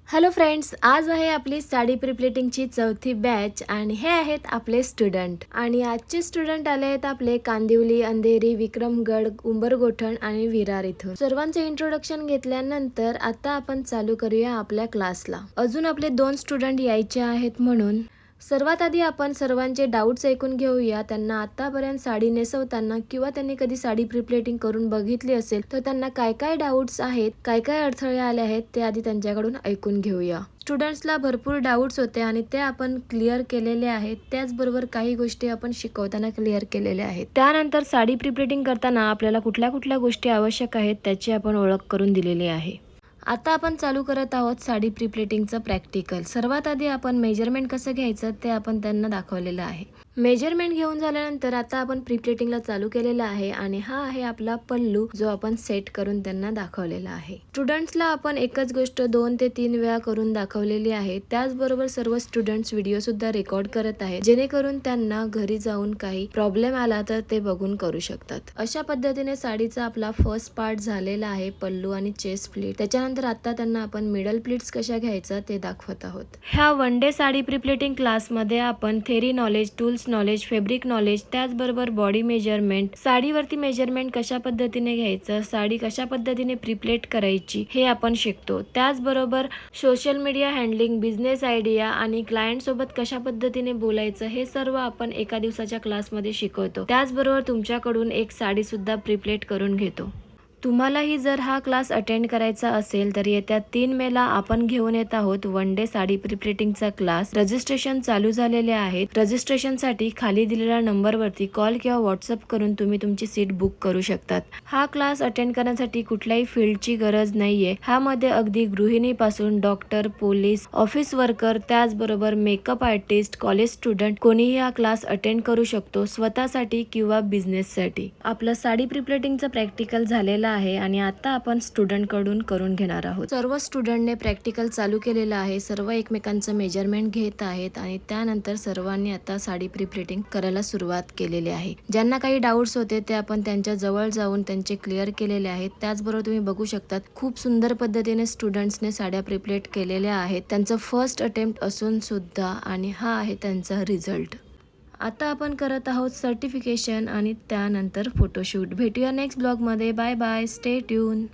Hello friends, आज आहे आपली साडी प्रिप्लेटिंगची चौथी बॅच आणि हे आहेत आपले स्टुडंट. आणि आजचे स्टुडंट आले आहेत आपले कांदिवली, अंधेरी, विक्रमगड, उंबरगोठण आणि विरार इथून. सर्वांचे इंट्रोडक्शन घेतल्यानंतर आता आपण चालू करूया आपल्या क्लासला. अजून आपले 2 स्टुडंट यायचे आहेत म्हणून सर्वात आधी आपण सर्वांचे डाऊट्स ऐकून घेऊया. त्यांना आतापर्यंत साडी नेसवताना किंवा त्यांनी कधी साडी प्रिप्लेटिंग करून बघितली असेल तर त्यांना काय काय डाऊट्स आहेत, काय काय अडथळे आले आहेत ते आधी त्यांच्याकडून ऐकून घेऊया. स्टुडंट्सला भरपूर डाऊट्स होते आणि ते आपण क्लिअर केलेले आहेत. त्याचबरोबर काही गोष्टी आपण शिकवताना क्लिअर केलेल्या आहेत. त्यानंतर साडी प्रिप्लेटिंग करताना आपल्याला कुठल्या कुठल्या गोष्टी आवश्यक आहेत त्याची आपण ओळख करून दिलेली आहे. आता आपण चालू करत आहोत साडी प्रिप्लेटिंगचं प्रॅक्टिकल. सर्वात आधी आपण मेजरमेंट कसं घ्यायचं ते आपण त्यांना दाखवलेलं आहे. मेजरमेंट घेऊन झाल्यानंतर आता आपण प्रिप्लेटिंगला चालू केलेलं आहे आणि हा आहे आपला पल्लू जो आपण सेट करून त्यांना दाखवलेला आहे. स्टुडंट्सला आपण एकच गोष्ट 2 ते 3 वेळा करून दाखवलेली आहे. त्याचबरोबर सर्व स्टुडंट्स व्हिडिओ सुद्धा रेकॉर्ड करत आहेत, जेणेकरून त्यांना घरी जाऊन काही प्रॉब्लेम आला तर ते बघून करू शकतात. अशा पद्धतीने साडीचा आपला फर्स्ट पार्ट झालेला आहे, पल्लू आणि चेस्ट प्लीट. त्याच्यानंतर आता त्यांना आपण मिडल प्लीट्स कशा घ्यायचा ते दाखवत आहोत. ह्या वन डे साडी प्रिप्लेटिंग क्लासमध्ये आपण theory knowledge, tools knowledge, fabric knowledge, त्याचबरोबर बॉडी मेजरमेंट, साडीवरती मेजरमेंट कशा पद्धतीने घ्यायचं, साडी कशा पद्धतीने प्रिप्लेट करायची हे आपण शिकतो. त्याचबरोबर social media handling, business idea आणि क्लायंट सोबत कशा पद्धतीने बोलायचं हे सर्व आपण एका दिवसाच्या क्लासमध्ये शिकवतो. त्याचबरोबर तुमच्याकडून एक साडी सुद्धा प्रिप्लेट करून घेतो. तुम्हालाही जर हा क्लास अटेंड करायचा असेल तर येत्या 3 मेला आपण घेऊन येत आहोत वन डे साडी प्रिप्लेटिंगचा क्लास. रजिस्ट्रेशन चालू झालेले आहेत. रजिस्ट्रेशनसाठी खाली दिलेल्या नंबरवरती कॉल किंवा व्हॉट्सअप करून तुम्ही तुमची सीट बुक करू शकतात. हा क्लास अटेंड करण्यासाठी कुठल्याही फील्डची गरज नाहीये. ह्यामध्ये अगदी गृहिणीपासून डॉक्टर, पोलीस, ऑफिस वर्कर, त्याचबरोबर मेकअप आर्टिस्ट, कॉलेज स्टुडंट कोणीही हा क्लास अटेंड करू शकतो, स्वतःसाठी किंवा बिझनेससाठी. आपलं साडी प्रिप्लेटिंगचं प्रॅक्टिकल झालेलं आहे आणि आता आपण स्टुडंट कडून करून घेणार आहोत. सर्व स्टुडंटने प्रॅक्टिकल चालू केलेलं आहे. सर्व एकमेकांचं मेजरमेंट घेत आहेत आणि त्यानंतर सर्वांनी आता साडी प्रिप्लेटिंग करायला सुरुवात केलेली आहे. ज्यांना काही डाऊट्स होते ते आपण त्यांच्या जवळ जाऊन त्यांचे क्लिअर केलेले आहेत. त्याचबरोबर तुम्ही बघू शकतात खूप सुंदर पद्धतीने स्टुडंट्सने साड्या प्रिप्लेट केलेल्या आहेत. त्यांचं फर्स्ट अटेम्प्ट असून सुद्धा आणि हा आहे त्यांचा रिझल्ट. आता आपण करत आहोत सर्टिफिकेशन आणि त्यानंतर फोटोशूट. भेटूया नेक्स्ट ब्लॉगमध्ये. Bye bye, stay tune.